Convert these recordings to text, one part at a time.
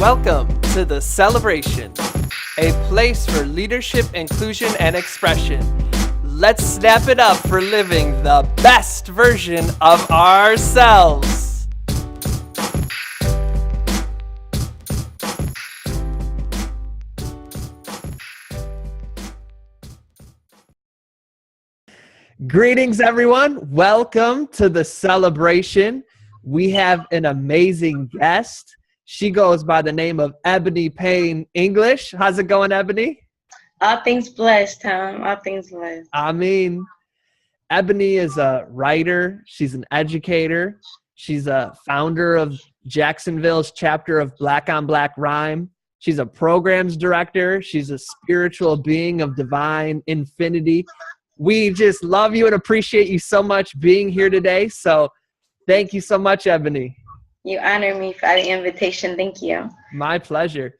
Welcome to The Celebration, a place for leadership, inclusion, and expression. Let's snap it up for living the best version of ourselves. Greetings, everyone. Welcome to The Celebration. We have an amazing guest. She goes by the name of Ebony Payne-English. How's it going, Ebony? All things blessed, Tom. All things blessed. Ebony is a writer. She's an educator. She's a founder of Jacksonville's chapter of Black on Black Rhyme. She's a programs director. She's a spiritual being of divine infinity. We just love you and appreciate you so much being here today. So thank you so much, Ebony. You honor me for the invitation. Thank you. My pleasure.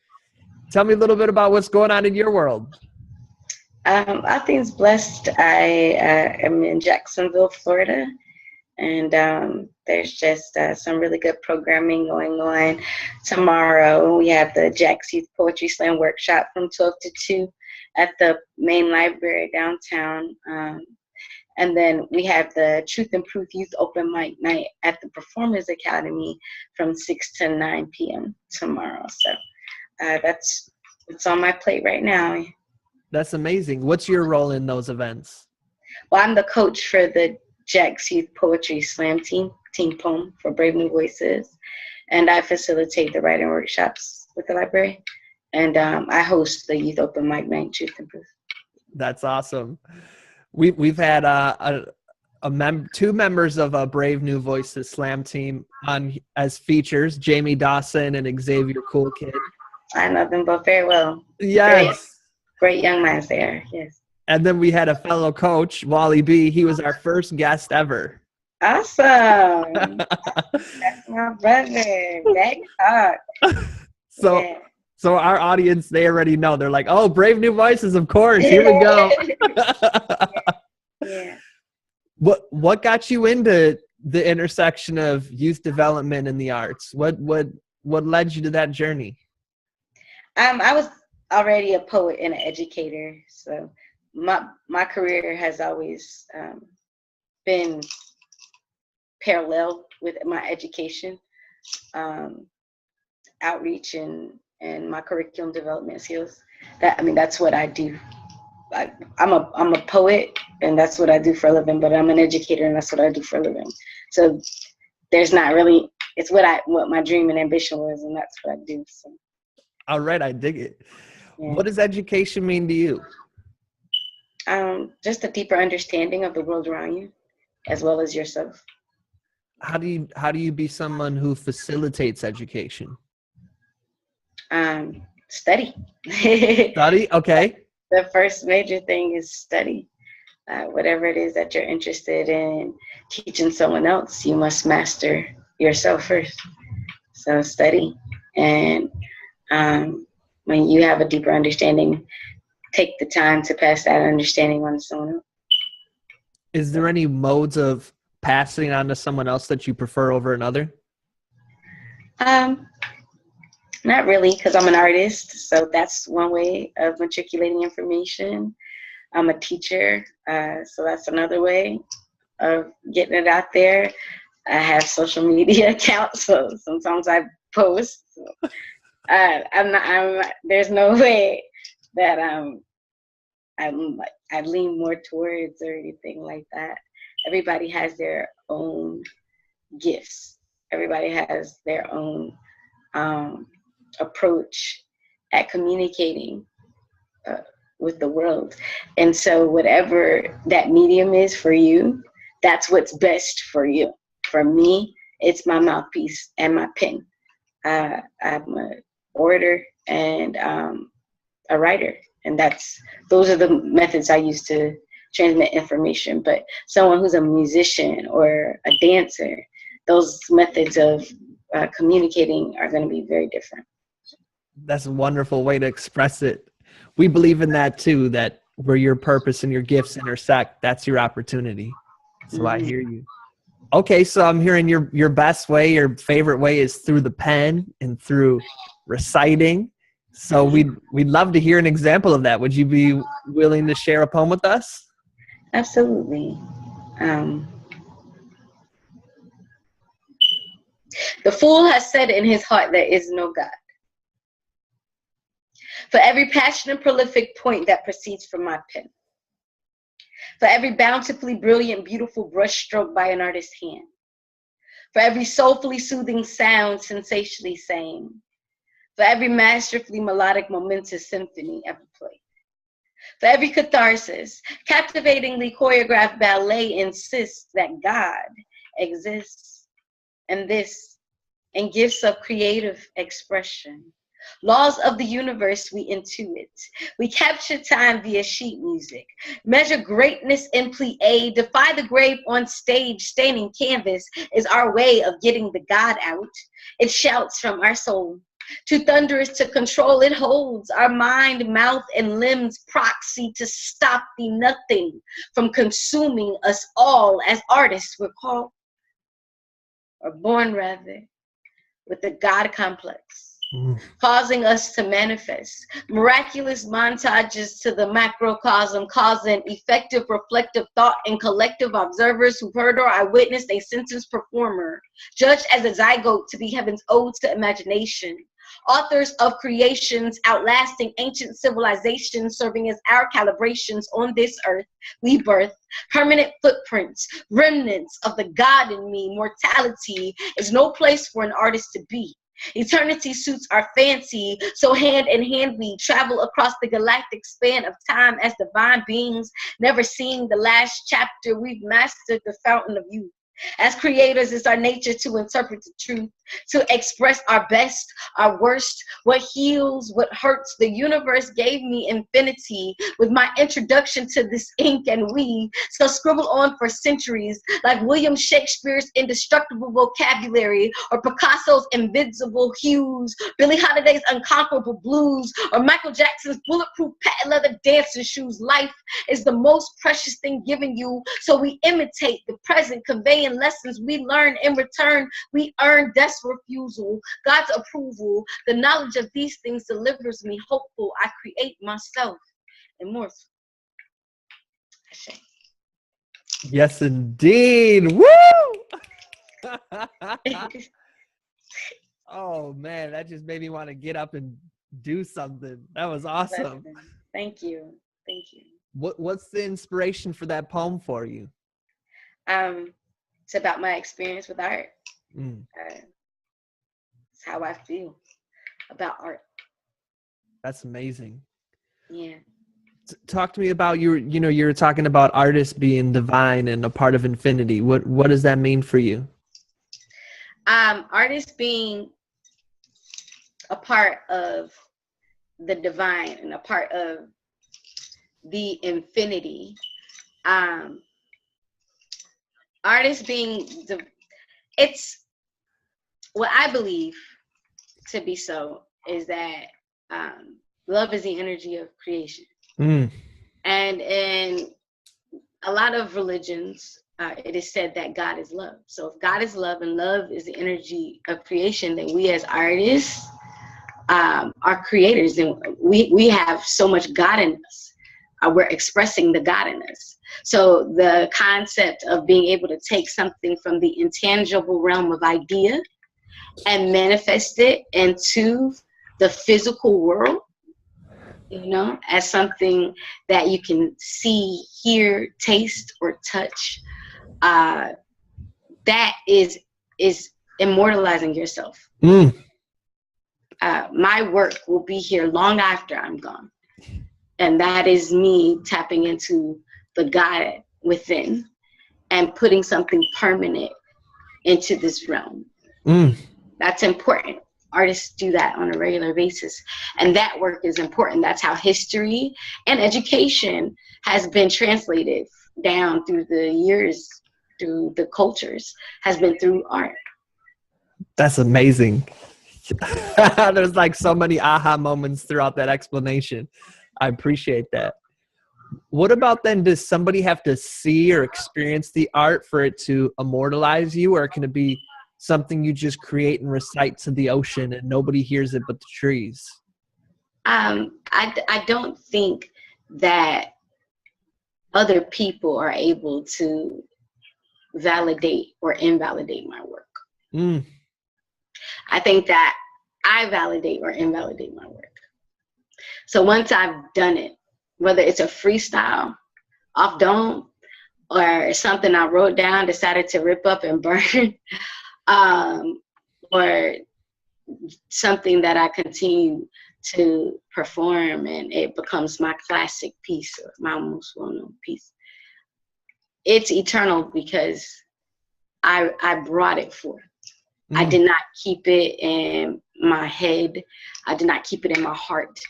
Tell me a little bit about what's going on in your world. All things blessed. I am in Jacksonville, Florida, and there's just some really good programming going on. Tomorrow we have the Jack's Youth Poetry Slam workshop from 12 to 2 at the main library downtown. And then we have the Truth and Proof Youth Open Mic Night at the Performers Academy from 6 to 9 p.m. tomorrow. So that's what's on my plate right now. That's amazing. What's your role in those events? Well, I'm the coach for the Jack's Youth Poetry Slam Team Poem for Brave New Voices. And I facilitate the writing workshops with the library. And I host the Youth Open Mic Night, Truth and Proof. That's awesome. We've had two members of a Brave New Voices Slam team on as features, Jamie Dawson and Xavier Cool Kid. I know them both very well. Yes. Great young minds there, yes. And then we had a fellow coach, Wally B. He was our first guest ever. Awesome. That's my brother. Back talk. So our audience, they already know. They're like, oh, Brave New Voices, of course. Here we go. Yeah. What got you into the intersection of youth development and the arts? What led you to that journey? I was already a poet and an educator, so my career has always been parallel with my education, outreach, and my curriculum development skills. That's what I do. I'm a poet, and that's what I do for a living. But I'm an educator, and that's what I do for a living. So there's not really. It's what my dream and ambition was, and that's what I do. So. All right, I dig it. Yeah. What does education mean to you? Just a deeper understanding of the world around you, as well as yourself. How do you be someone who facilitates education? Study. Study? Okay. The first major thing is study. Whatever it is that you're interested in teaching someone else, you must master yourself first. So study. And when you have a deeper understanding, take the time to pass that understanding on to someone else. Is there any modes of passing on to someone else that you prefer over another? Not really, because I'm an artist, so that's one way of matriculating information. I'm a teacher, so that's another way of getting it out there. I have social media accounts, so sometimes I post. So, there's no way that I lean more towards or anything like that. Everybody has their own gifts. Everybody has their own approach at communicating with the world. And so whatever that medium is for you, that's what's best for you. For me, it's my mouthpiece and my pen. I'm an orator and a writer, and those are the methods I use to transmit information. But someone who's a musician or a dancer, those methods of communicating are going to be very different. That's a wonderful way to express it. We believe in that too, that where your purpose and your gifts intersect, that's your opportunity. So I hear you. Okay, so I'm hearing your best way, your favorite way is through the pen and through reciting. So we'd love to hear an example of that. Would you be willing to share a poem with us? Absolutely. Um, the fool has said in his heart there is no God. For every passionate, prolific point that proceeds from my pen. For every bountifully brilliant, beautiful brushstroke by an artist's hand. For every soulfully soothing sound, sensationally sane. For every masterfully melodic, momentous symphony ever played. For every catharsis, captivatingly choreographed ballet insists that God exists. And this, in gifts of creative expression, laws of the universe we intuit. We capture time via sheet music, measure greatness in plie, defy the grave on stage, staining canvas is our way of getting the God out. It shouts from our soul. Too thunderous to control, it holds our mind, mouth, and limbs proxy to stop the nothing from consuming us all. As artists, we're called, or born rather, with the God complex. Causing us to manifest miraculous montages to the macrocosm, causing effective reflective thought and collective observers who've heard or eyewitnessed a sentence performer, judged as a zygote to be heaven's ode to imagination. Authors of creations outlasting ancient civilizations, serving as our calibrations on this earth. We birth permanent footprints, remnants of the God in me. Mortality is no place for an artist to be. Eternity suits our fancy, so hand in hand we travel across the galactic span of time as divine beings, never seeing the last chapter. We've mastered the fountain of youth. As creators, it's our nature to interpret the truth, to express our best, our worst, what heals, what hurts. The universe gave me infinity with my introduction to this ink and we so scribble on for centuries like William Shakespeare's indestructible vocabulary or Picasso's invincible hues, Billie Holiday's unconquerable blues, or Michael Jackson's bulletproof patent leather dancing shoes. Life is the most precious thing given you, so we imitate the present, conveying lessons we learn. In return, we earn death's refusal, God's approval. The knowledge of these things delivers me hopeful. I create myself immortal. Yes, indeed. Woo! Oh man, that just made me want to get up and do something. That was awesome. Thank you. Thank you. What's the inspiration for that poem for you? It's about my experience with art. It's how I feel about art. That's amazing. Yeah. Talk to me about you're talking about artists being divine and a part of infinity. What does that mean for you? Artists being a part of the divine and a part of the infinity. Artists being it's what I believe to be so is that love is the energy of creation. And in a lot of religions, it is said that God is love. So if God is love and love is the energy of creation, then we as artists are creators, and we have so much God in us. We're expressing the God in us. So the concept of being able to take something from the intangible realm of idea and manifest it into the physical world, as something that you can see, hear, taste, or touch, that is immortalizing yourself. My work will be here long after I'm gone. And that is me tapping into the God within and putting something permanent into this realm. That's important. Artists do that on a regular basis. And that work is important. That's how history and education has been translated down through the years, through the cultures, has been through art. That's amazing. There's like so many aha moments throughout that explanation. I appreciate that. What about then, does somebody have to see or experience the art for it to immortalize you, or can it be something you just create and recite to the ocean and nobody hears it but the trees? I don't think that other people are able to validate or invalidate my work. Mm. I think that I validate or invalidate my work. So once I've done it, whether it's a freestyle off dome or something I wrote down, decided to rip up and burn, or something that I continue to perform and it becomes my classic piece or my most well-known piece, it's eternal because I brought it forth. I did not keep it in my head. I did not keep it in my heart.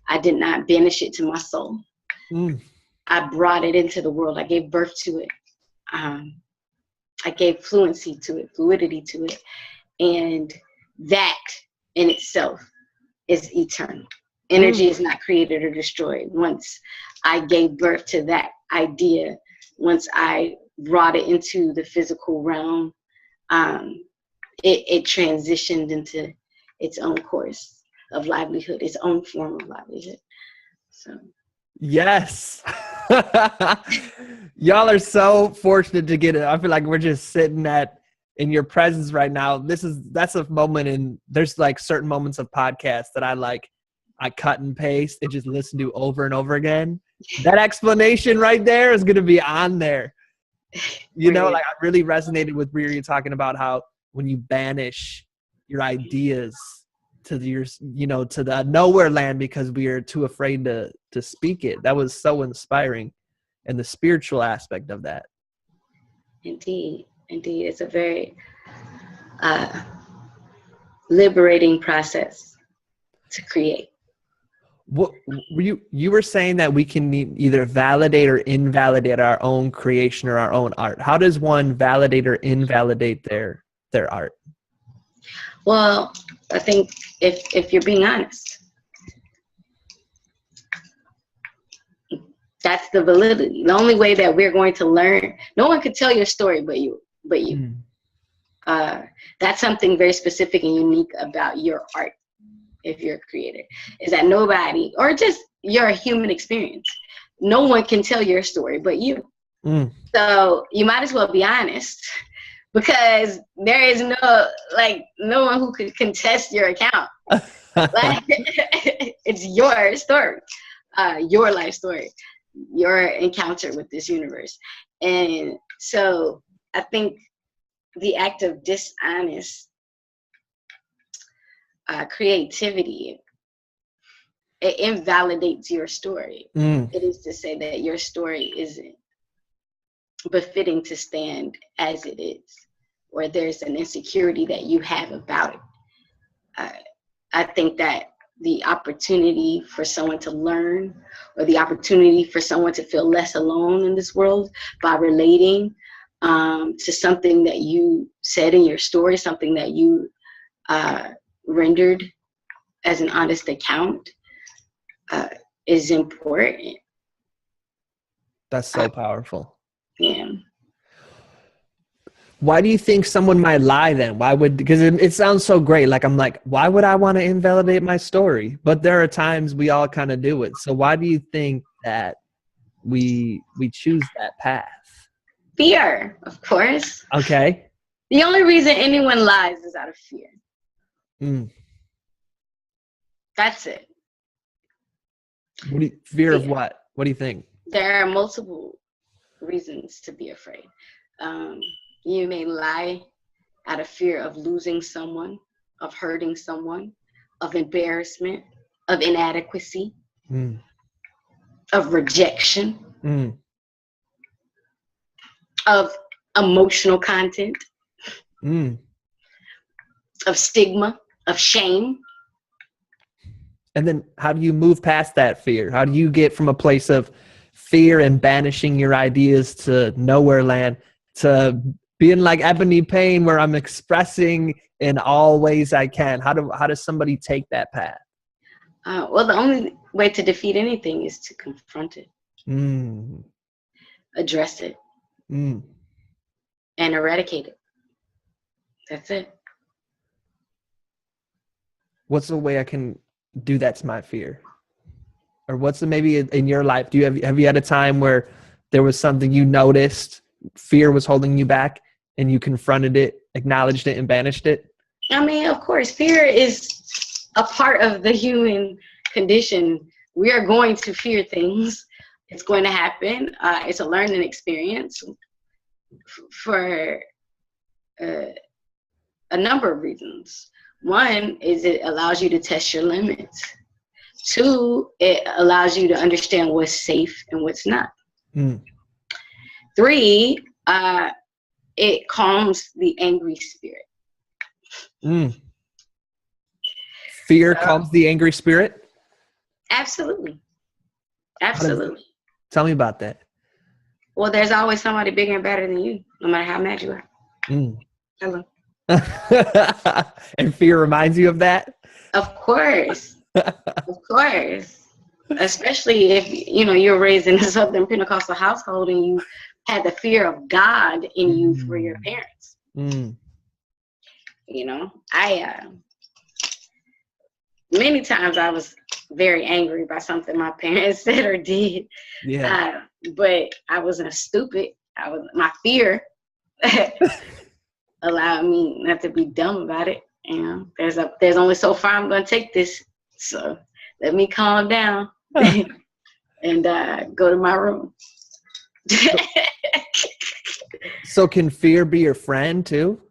I did not banish it to my soul. I brought it into the world. I gave birth to it. I gave fluency to it, fluidity to it. And that in itself is eternal. Energy is not created or destroyed. Once I gave birth to that idea, once I brought it into the physical realm, it transitioned into its own course of livelihood, its own form of livelihood. So, yes. Y'all are so fortunate to get it. I feel like we're just sitting in your presence right now. That's a moment, and there's like certain moments of podcasts that I cut and paste and just listen to over and over again. That explanation right there is going to be on there. You know, like I really resonated with where you're talking about how when you banish your ideas to to the nowhere land because we are too afraid to speak it. That was so inspiring, and the spiritual aspect of that. Indeed. It's a very liberating process to create. What you were saying that we can either validate or invalidate our own creation or our own art. How does one validate or invalidate their art? Well, I think if you're being honest, that's the validity. The only way that we're going to learn, no one could tell your story but you. That's something very specific and unique about your art. If you're a creator, is that nobody, or just your human experience, no one can tell your story but you. So you might as well be honest, because there is no one who could contest your account. Like, it's your story, your life story, your encounter with this universe. And so I think the act of dishonest creativity, it invalidates your story. It is to say that your story isn't befitting to stand as it is, or there's an insecurity that you have about it. I think that the opportunity for someone to learn, or the opportunity for someone to feel less alone in this world by relating to something that you said in your story, something that you rendered as an honest account, is important. That's so powerful. Yeah. Why do you think someone might lie then? Because it sounds so great. Like, I'm like, why would I want to invalidate my story? But there are times we all kind of do it. So why do you think that we choose that path? Fear, of course. Okay. The only reason anyone lies is out of fear. That's it. Fear of what? What do you think? There are multiple reasons to be afraid. You may lie out of fear of losing someone, of hurting someone, of embarrassment, of inadequacy, of rejection, of emotional content, of stigma, of shame. And then how do you move past that fear? How do you get from a place of fear and banishing your ideas to nowhere land to being like Ebony Payne, where I'm expressing in all ways I can? How does somebody take that path? Well, the only way to defeat anything is to confront it. Mm. Address it Mm. and eradicate it. That's it. What's the way I can do that to my fear? Or what's the, maybe in your life, do you have you had a time where there was something you noticed, fear was holding you back, and you confronted it, acknowledged it, and banished it? I mean, of course, fear is a part of the human condition. We are going to fear things. It's going to happen. It's a learning experience for a number of reasons. One is it allows you to test your limits. Two, it allows you to understand what's safe and what's not. Mm. Three, it calms the angry spirit. Mm. Fear calms the angry spirit? Absolutely. Absolutely. Tell me about that. Well, there's always somebody bigger and better than you, no matter how mad you are. Mm. Hello. And fear reminds you of that? Of course. Of course. Especially if you're raised in a Southern Pentecostal household and you had the fear of God in you for your parents. Mm. I many times I was very angry by something my parents said or did. Yeah. But I wasn't stupid. My fear allowed me not to be dumb about it. There's only so far I'm going to take this. So let me calm down and go to my room. So can fear be your friend too?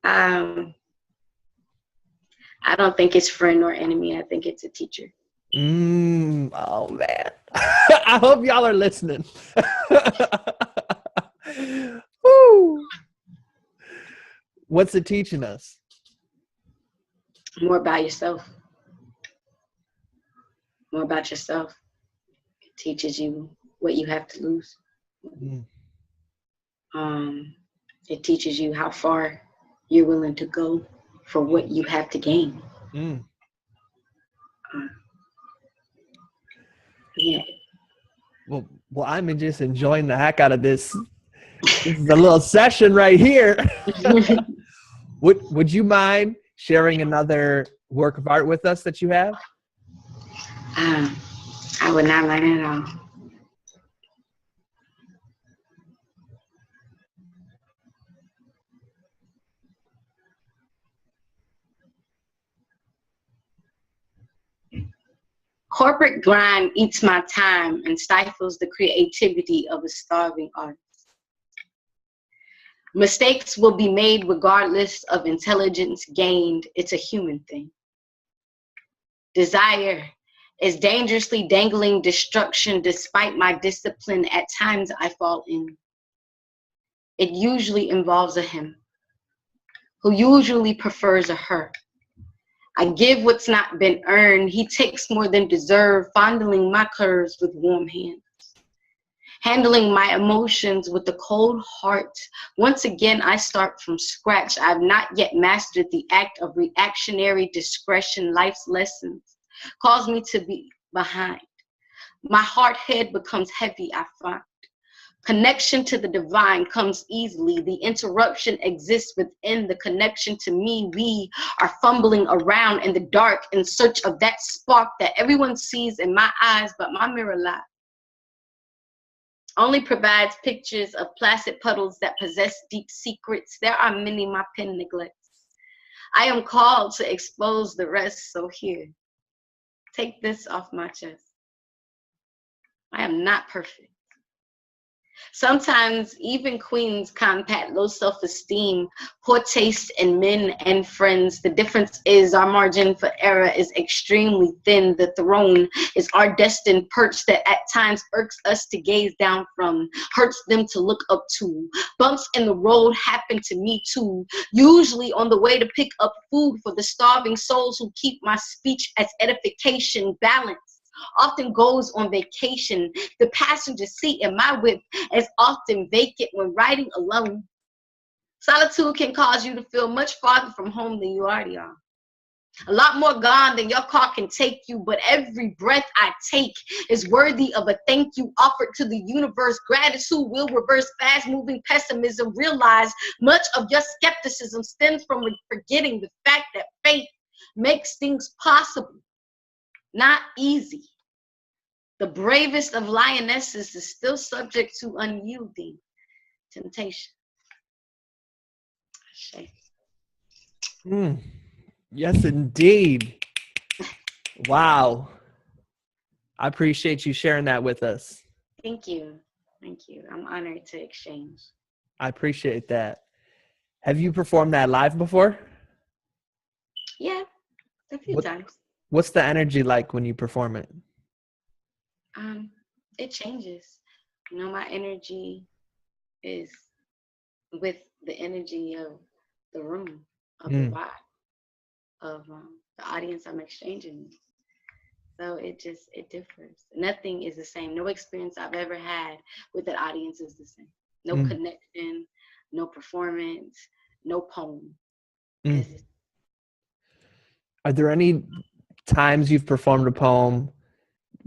I don't think it's friend or enemy. I think it's a teacher. Oh man. I hope y'all are listening. Woo. What's it teaching us? More about yourself. More about yourself. It teaches you what you have to lose. It teaches you how far you're willing to go for what you have to gain. Yeah. Well, I'm just enjoying the heck out of this. This is a little session right here. Would you mind sharing another work of art with us that you have? I would not mind at all. Corporate grind eats my time and stifles the creativity of a starving artist. Mistakes will be made regardless of intelligence gained. It's a human thing. Desire is dangerously dangling destruction despite my discipline. At times I fall in. It usually involves a him, who usually prefers a her. I give what's not been earned. He takes more than deserve, fondling my curves with warm hands. Handling my emotions with a cold heart. Once again, I start from scratch. I've not yet mastered the act of reactionary discretion. Life's lessons cause me to be behind. My heart head becomes heavy, I find. Connection to the divine comes easily. The interruption exists within the connection to me. We are fumbling around in the dark in search of that spark that everyone sees in my eyes, but my mirror lies. Only provides pictures of placid puddles that possess deep secrets. There are many my pen neglects. I am called to expose the rest, so here, take this off my chest. I am not perfect. Sometimes even queens combat low self-esteem, poor taste in men and friends. The difference is our margin for error is extremely thin. The throne is our destined perch that at times irks us to gaze down from, hurts them to look up to. Bumps in the road happen to me too, usually on the way to pick up food for the starving souls who keep my speech as edification. Balance often goes on vacation. The passenger seat in my whip is often vacant when riding alone. Solitude can cause you to feel much farther from home than you already are. A lot more gone than your car can take you, but every breath I take is worthy of a thank you offered to the universe. Gratitude will reverse fast-moving pessimism. Realize much of your skepticism stems from forgetting the fact that faith makes things possible, not easy. The bravest of lionesses is still subject to unyielding temptation. Yes, indeed. Wow. I appreciate you sharing that with us. Thank you. Thank you. I'm honored to exchange. I appreciate that. Have you performed that live before? Yeah, a few times. What's the energy like when you perform it? It changes. You know, my energy is with the energy of the room, of the vibe, of the audience I'm exchanging with. So it differs. Nothing is the same. No experience I've ever had with an audience is the same. No connection, no performance, no poem. Are there any times you've performed a poem,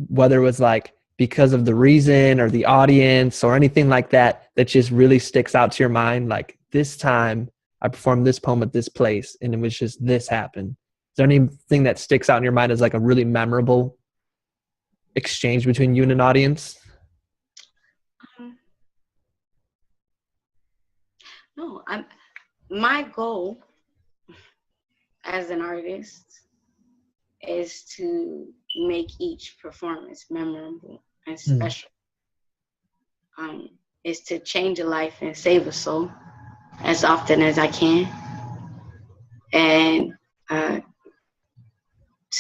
whether it was like because of the reason or the audience or anything like that, that just really sticks out to your mind? Like, this time I performed this poem at this place and it was just this happened. Is there anything that sticks out in your mind as like a really memorable exchange between you and an audience? No, my goal as an artist is to make each performance memorable and special. Is to change a life and save a soul as often as I can, and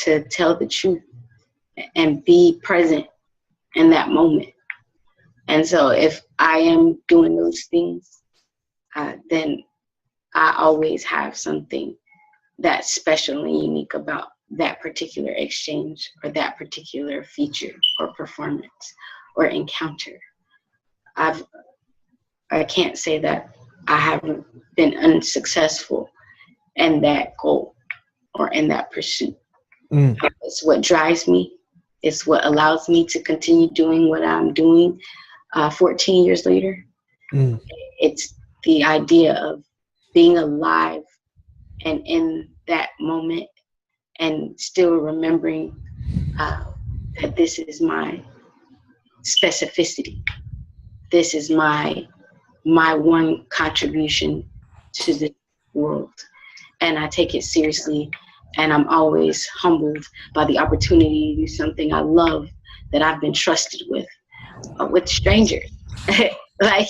to tell the truth and be present in that moment. And so if I am doing those things, then I always have something that's special and unique about that particular exchange or that particular feature or performance or encounter. I can't say that I haven't been unsuccessful in that goal or in that pursuit. It's what drives me. It's what allows me to continue doing what I'm doing 14 years later. It's the idea of being alive and in that moment and still remembering that this is my specificity. This is my one contribution to the world. And I take it seriously, and I'm always humbled by the opportunity to do something I love that I've been trusted with strangers, like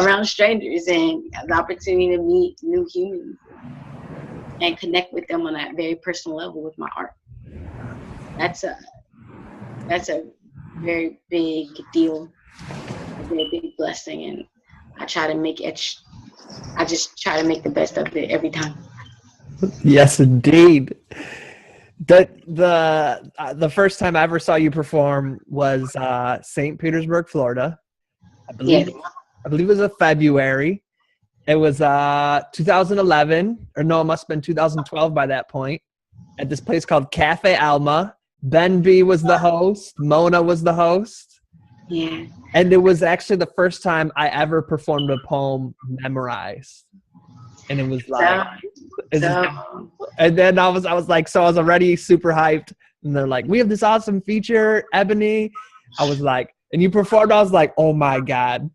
around strangers, and the opportunity to meet new humans and connect with them on that very personal level with my art. That's a very big deal, a very big blessing, and I try to make it. I just try to make the best of it every time. Yes, indeed. The first time I ever saw you perform was St. Petersburg, Florida. I believe it was a February. It was 2011, or no, it must have been 2012 by that point, at this place called Cafe Alma. Ben B was the host. Mona was the host. Yeah. And it was actually the first time I ever performed a poem memorized. And it was like, and then I was like, so I was already super hyped. And they're like, we have this awesome feature, Ebony. I was like, and you performed, I was like, oh my God,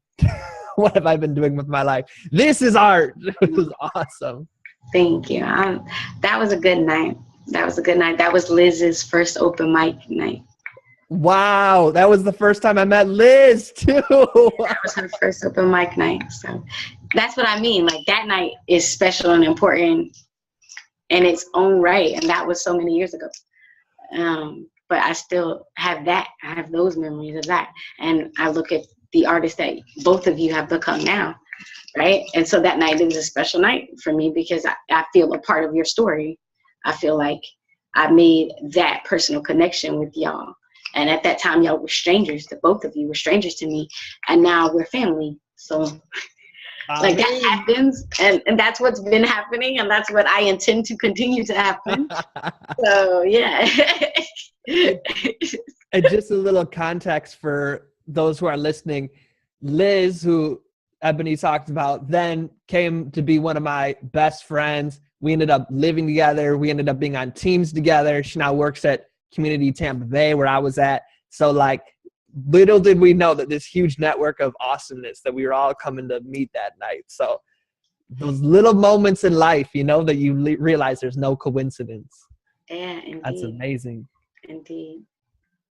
what have I been doing with my life? This is art. It was awesome. Thank you. That was a good night. That was Liz's first open mic night. Wow, that was the first time I met Liz too. That was her first open mic night. So that's what I mean. Like, that night is special and important in its own right, and that was so many years ago. But I still have that. I have those memories of that, and I look at the artists that both of you have become now, right? And so that night is a special night for me because I feel a part of your story. I feel like I made that personal connection with y'all. And at that time, y'all were strangers. The both of you were strangers to me. And now we're family. So Like that happens, and that's what's been happening, and that's what I intend to continue to happen. So yeah. And just a little context for those who are listening, Liz, who Ebony talked about, then came to be one of my best friends. We ended up living together. We ended up being on teams together. She now works at Community Tampa Bay, where I was at. So like, little did we know that this huge network of awesomeness that we were all coming to meet that night. So those little moments in life, you know, that you realize there's no coincidence. Yeah, indeed. That's amazing. Indeed.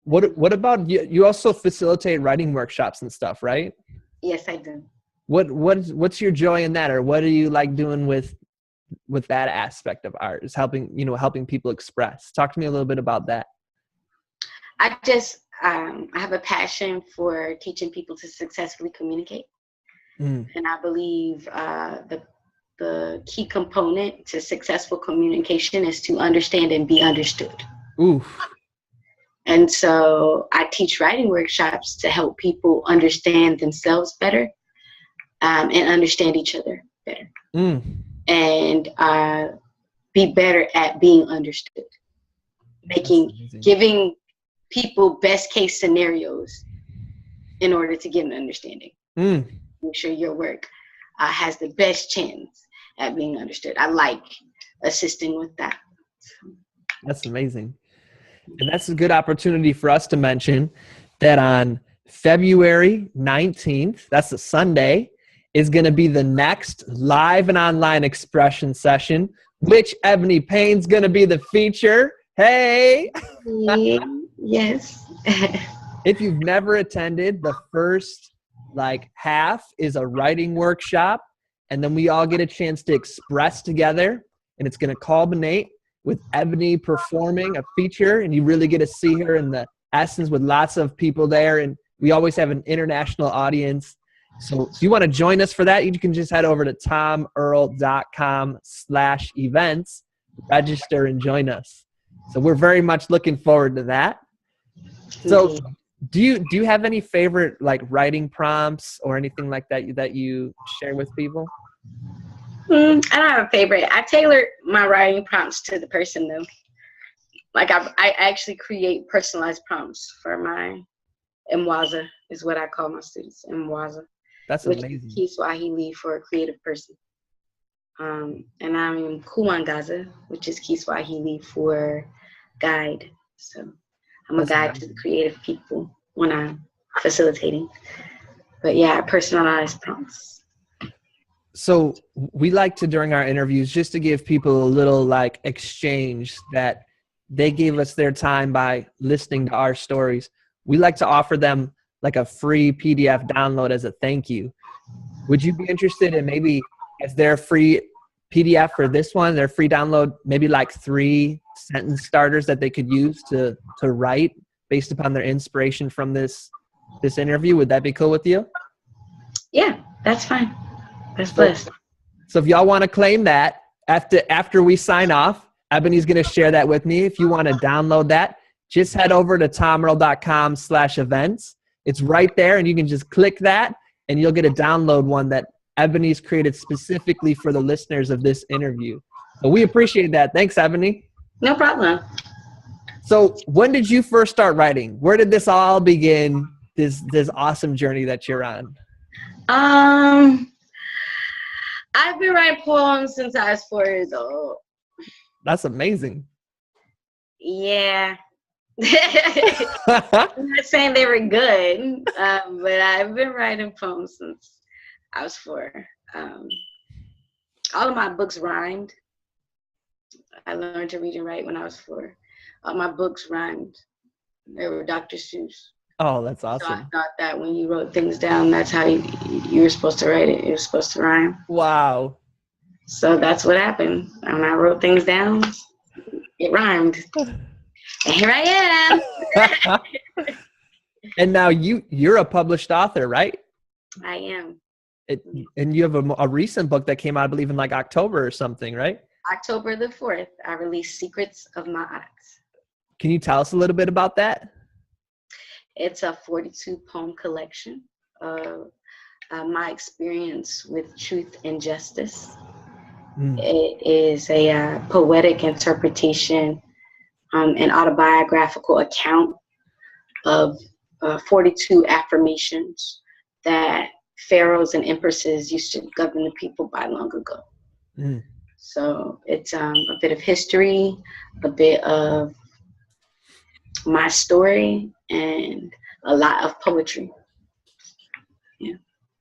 What about you? You also facilitate writing workshops and stuff, right? Yes, I do. What's your joy in that, or what do you like doing with that aspect of art? Is helping people express. Talk to me a little bit about that. I just I have a passion for teaching people to successfully communicate, and I believe the key component to successful communication is to understand and be understood. Ooh. And so I teach writing workshops to help people understand themselves better, and understand each other better, and be better at being understood, giving people best case scenarios in order to get an understanding. Make sure your work has the best chance at being understood. I like assisting with that. That's amazing. And that's a good opportunity for us to mention that on February 19th, that's a Sunday, is going to be the next live and online expression session, which Ebony Payne's going to be the feature. Hey! Yes. If you've never attended, the first half is a writing workshop, and then we all get a chance to express together, and it's going to culminate with Ebony performing a feature, and you really get to see her in the essence with lots of people there, and we always have an international audience. So if you want to join us for that, you can just head over to tomearl.com/events, register, and join us. So we're very much looking forward to that. So do you have any favorite writing prompts or anything like that you share with people? I don't have a favorite. I tailor my writing prompts to the person though. I actually create personalized prompts for my Mwaza, is what I call my students, Mwaza. That's amazing. Which is Kiswahili for a creative person. And I'm Kumangaza, which is Kiswahili for guide. So I'm a guide to the creative people when I'm facilitating. But yeah, personalized prompts. So we like to, during our interviews, just to give people a little exchange that they gave us their time by listening to our stories. We like to offer them a free PDF download as a thank you. Would you be interested in maybe, as their free PDF for this one, their free download, maybe 3 sentence starters that they could use to write based upon their inspiration from this interview? Would that be cool with you? Yeah, that's fine. That's blessed. So if y'all want to claim that, after we sign off, Ebony's going to share that with me. If you want to download that, just head over to tomearl.com/events. It's right there, and you can just click that, and you'll get a download one that Ebony's created specifically for the listeners of this interview. So we appreciate that. Thanks, Ebony. No problem. So when did you first start writing? Where did this all begin, this awesome journey that you're on? I've been writing poems since I was 4 years old. That's amazing. Yeah. I'm not saying they were good, but I've been writing poems since I was 4. All of my books rhymed. I learned to read and write when I was 4. All my books rhymed. They were Dr. Seuss. Oh, that's awesome. So I thought that when you wrote things down, that's how you were supposed to write it. It was supposed to rhyme. Wow. So that's what happened. When I wrote things down, it rhymed. And here I am. And now you're a published author, right? I am. And you have a recent book that came out, I believe, in October or something, right? October the 4th, I released Secrets of My Eyes. Can you tell us a little bit about that? It's a 42 poem collection of my experience with truth and justice. Mm. It is a poetic interpretation, an autobiographical account of 42 affirmations that pharaohs and empresses used to govern the people by long ago. Mm. So it's a bit of history, a bit of my story, and a lot of poetry. Yeah.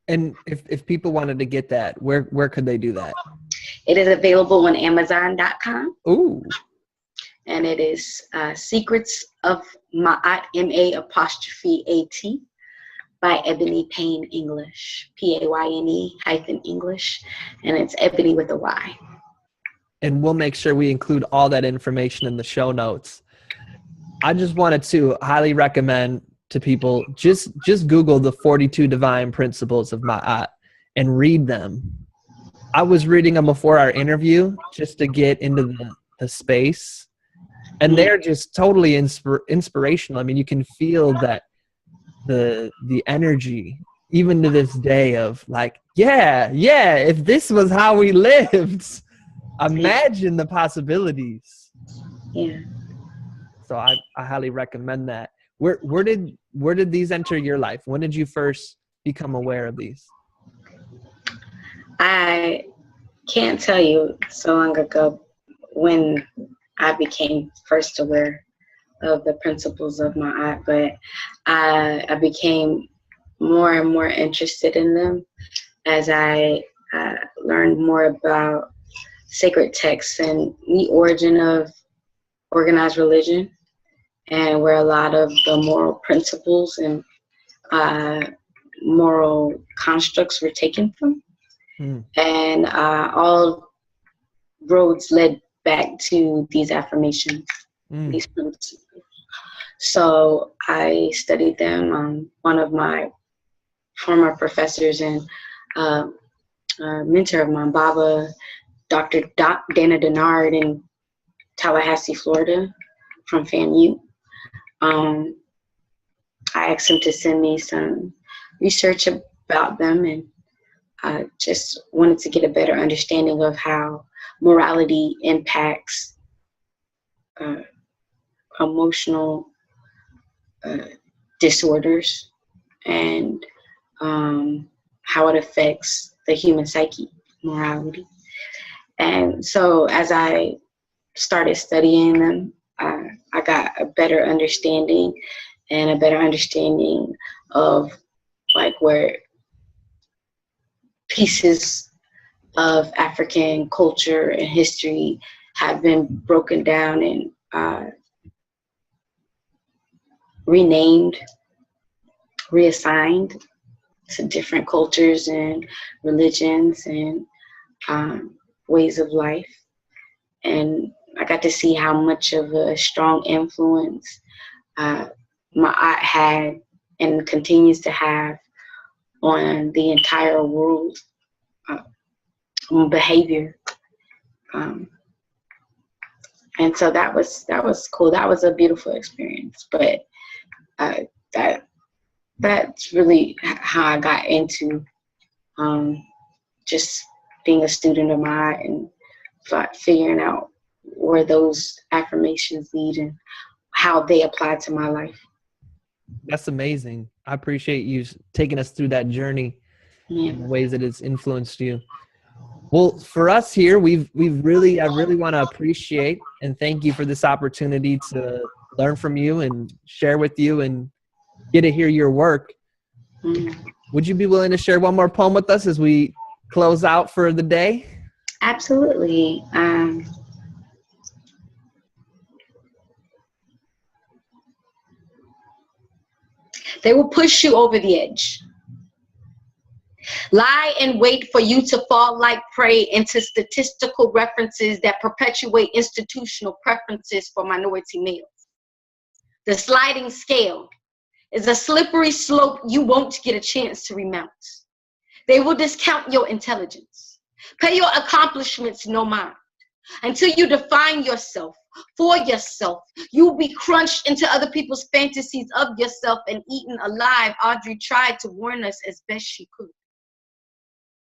And if people wanted to get that, where could they do that? It is available on Amazon.com. Ooh. And it is Secrets of Ma'at, M-A''AT, by Ebony Payne-English, Payne-English, and it's Ebony with a Y. And we'll make sure we include all that information in the show notes. I just wanted to highly recommend to people, just Google the 42 Divine Principles of Ma'at and read them. I was reading them before our interview just to get into the space. And they're just totally inspirational. I mean, you can feel that the energy, even to this day, of like, yeah, if this was how we lived, imagine the possibilities. Yeah. So I highly recommend that. Where did these enter your life? When did you first become aware of these? I can't tell you so long ago when I became first aware of the principles of Ma'at, but I became more and more interested in them as I learned more about sacred texts and the origin of organized religion, and where a lot of the moral principles and moral constructs were taken from. And all roads led back to these affirmations, these principles. So I studied them. One of my former professors and mentor of mine, Baba, Dr. Dana Denard in Tallahassee, Florida, from FAMU. I asked him to send me some research about them, and I just wanted to get a better understanding of how morality impacts emotional disorders, and how it affects the human psyche, morality. And so as I started studying them, I got a better understanding of like where pieces of African culture and history have been broken down and renamed, reassigned to different cultures and religions and ways of life. And I got to see how much of a strong influence Ma'at had and continues to have on the entire world behavior. And so that was cool. That was a beautiful experience. But that's really how I got into just being a student of Ma'at and figuring out where those affirmations lead and how they apply to my life. That's amazing. I appreciate you taking us through that journey and the ways that it's influenced you. Well, for us here, I really want to appreciate and thank you for this opportunity to learn from you and share with you and get to hear your work. Would you be willing to share one more poem with us as we close out for the day? Absolutely. They will push you over the edge. Lie in wait for you to fall like prey into statistical references that perpetuate institutional preferences for minority males. The sliding scale is a slippery slope you won't get a chance to remount. They will discount your intelligence, pay your accomplishments no mind. Until you define yourself for yourself, you will be crunched into other people's fantasies of yourself and eaten alive. Audrey tried to warn us as best she could.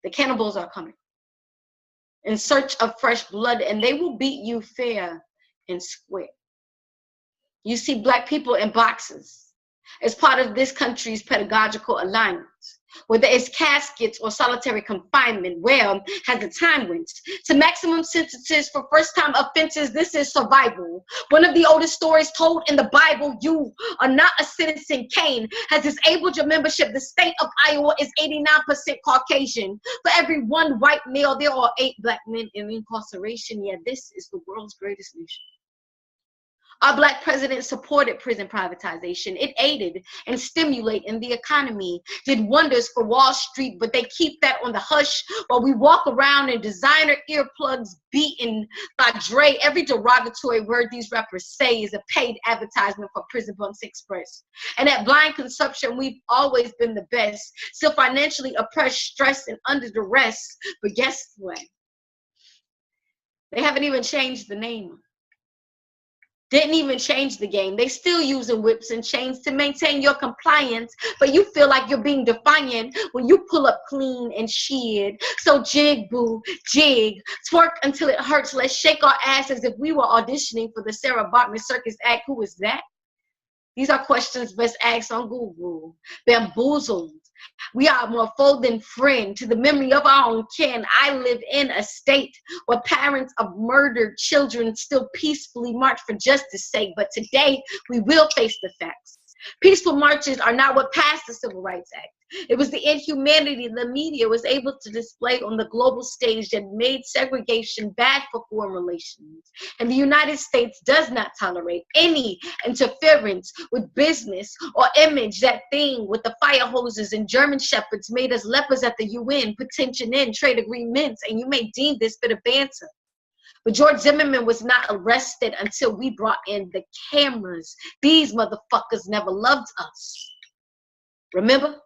The cannibals are coming in search of fresh blood, and they will beat you fair and square. You see Black people in boxes as part of this country's pedagogical alignment. Whether it's caskets or solitary confinement, well, has the time went to maximum sentences for first-time offenses. This is survival. One of the oldest stories told in the Bible, you are not a citizen. Cain has disabled your membership. The state of Iowa is 89% Caucasian. For every one white male, there are 8 Black men in incarceration. Yeah, this is the world's greatest nation. Our Black president supported prison privatization. It aided and stimulated in the economy, did wonders for Wall Street, but they keep that on the hush while we walk around in designer earplugs beaten by Dre. Every derogatory word these rappers say is a paid advertisement for Prison Bumps Express. And at Blind Consumption, we've always been the best, still financially oppressed, stressed, and under duress. But guess what? They haven't even changed the name. Didn't even change the game. They still using whips and chains to maintain your compliance, but you feel like you're being defiant when you pull up clean and shit. So jig, boo, jig, twerk until it hurts. Let's shake our ass as if we were auditioning for the Sarah Bachman Circus act. Who is that? These are questions best asked on Google. Bamboozled. We are more foe than friend to the memory of our own kin. I live in a state where parents of murdered children still peacefully march for justice's sake. But today, we will face the facts. Peaceful marches are not what passed the Civil Rights Act. It was the inhumanity the media was able to display on the global stage that made segregation bad for foreign relations. And the United States does not tolerate any interference with business or image. That thing with the fire hoses and German shepherds made us lepers at the UN, put tension in trade agreements, and you may deem this bit of banter. But George Zimmerman was not arrested until we brought in the cameras. These motherfuckers never loved us. Remember?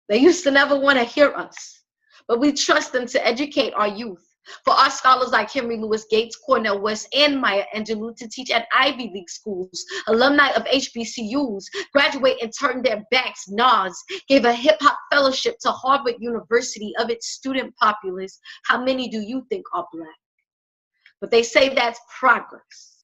They used to never want to hear us. But we trust them to educate our youth. For our scholars like Henry Louis Gates, Cornell West, and Maya Angelou to teach at Ivy League schools, alumni of HBCUs, graduate and turn their backs. Nas gave a hip-hop fellowship to Harvard University. Of its student populace, how many do you think are Black? But they say that's progress.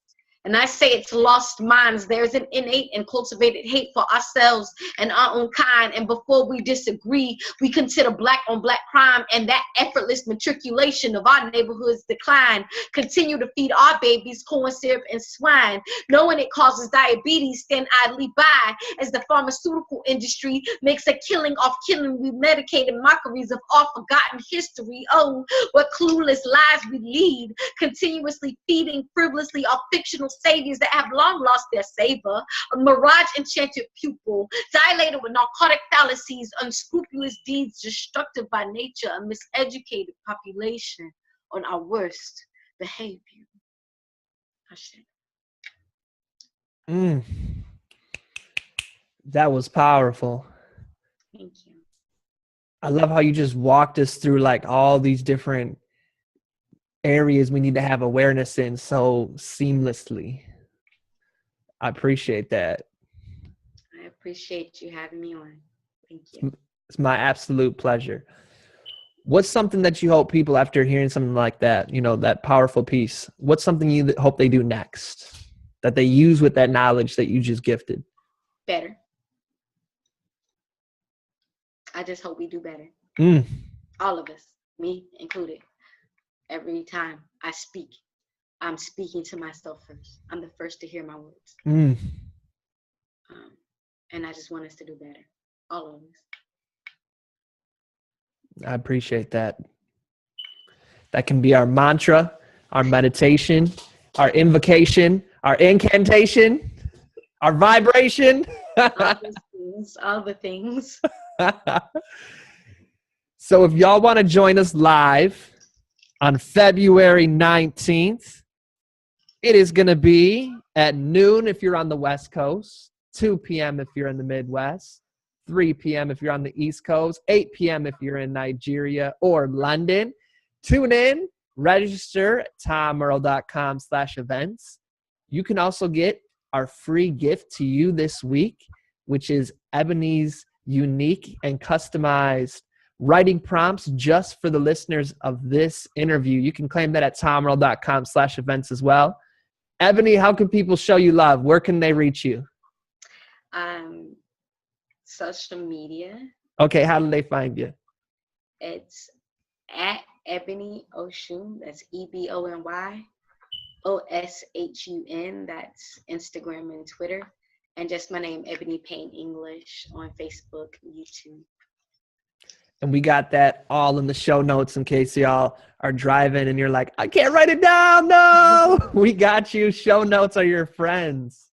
And I say it's lost minds. There's an innate and cultivated hate for ourselves and our own kind. And before we disagree, we consider Black on Black crime and that effortless matriculation of our neighborhood's decline. Continue to feed our babies corn syrup and swine, knowing it causes diabetes, stand idly by as the pharmaceutical industry makes a killing off killing. We medicated mockeries of our forgotten history. Oh, what clueless lives we lead, continuously feeding frivolously our fictional saviors that have long lost their savor, a mirage enchanted pupil, dilated with narcotic fallacies, unscrupulous deeds, destructive by nature, a miseducated population on our worst behavior. That was powerful. Thank you. I love how you just walked us through like all these different areas we need to have awareness in so seamlessly. I appreciate that. I appreciate you having me on. Thank you. It's my absolute pleasure. What's something that you hope people, after hearing something like that, you know, that powerful piece, what's something you hope they do next, that they use with that knowledge that you just gifted? Better. I just hope we do better. All of us, me included. Every time I speak, I'm speaking to myself first. I'm the first to hear my words. And I just want us to do better. All of us. I appreciate that. That can be our mantra, our meditation, our invocation, our incantation, our vibration. All the things. So if y'all want to join us live on February 19th, it is going to be at noon if you're on the West Coast, 2 p.m. if you're in the Midwest, 3 p.m. if you're on the East Coast, 8 p.m. if you're in Nigeria or London. Tune in, register at tomearl.com/events. You can also get our free gift to you this week, which is Ebony's unique and customized writing prompts just for the listeners of this interview. You can claim that at tomearl.com/events as well. Ebony, how can people show you love? Where can they reach you? Social media. Okay, how do they find you? It's at Ebony Oshun. That's EBONY OSHUN. That's Instagram and Twitter. And just my name, Ebony Payne-English, on Facebook, YouTube. And we got that all in the show notes in case y'all are driving and you're like, I can't write it down. No, we got you. Show notes are your friends.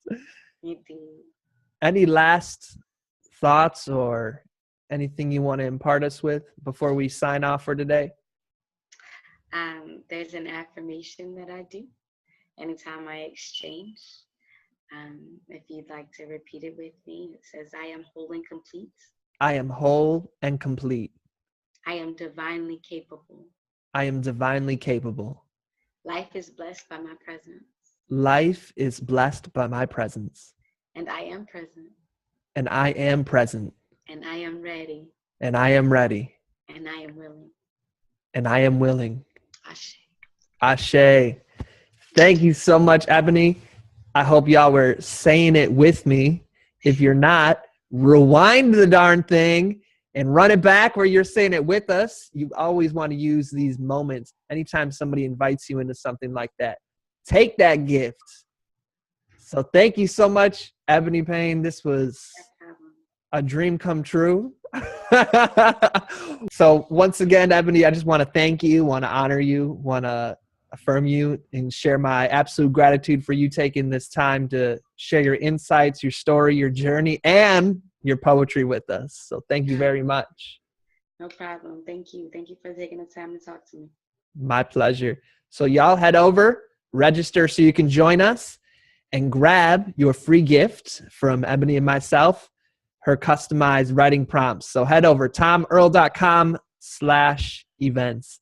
You do. Any last thoughts or anything you want to impart us with before we sign off for today? There's an affirmation that I do anytime I exchange. If you'd like to repeat it with me, it says, I am whole and complete. I am whole and complete. I am divinely capable. I am divinely capable. Life is blessed by my presence. Life is blessed by my presence. And I am present. And I am present. And I am ready. And I am ready. And I am willing. And I am willing. Ashe. Ashe. Thank you so much, Ebony. I hope y'all were saying it with me. If you're not, rewind the darn thing and run it back where you're saying it with us. You always want to use these moments anytime somebody invites you into something like that. Take that gift. So thank you so much, Ebony Payne. This was a dream come true. So once again, Ebony, I just want to thank you, want to honor you, want to affirm you, and share my absolute gratitude for you taking this time to share your insights, your story, your journey, and your poetry with us. So thank you very much. No problem. Thank you. Thank you for taking the time to talk to me. My pleasure. So y'all head over, register so you can join us, and grab your free gift from Ebony and myself, her customized writing prompts. So head over, tomearl.com/events.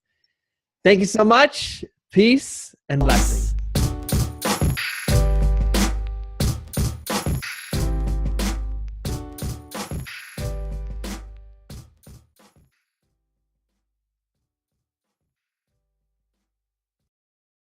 Thank you so much. Peace and blessings.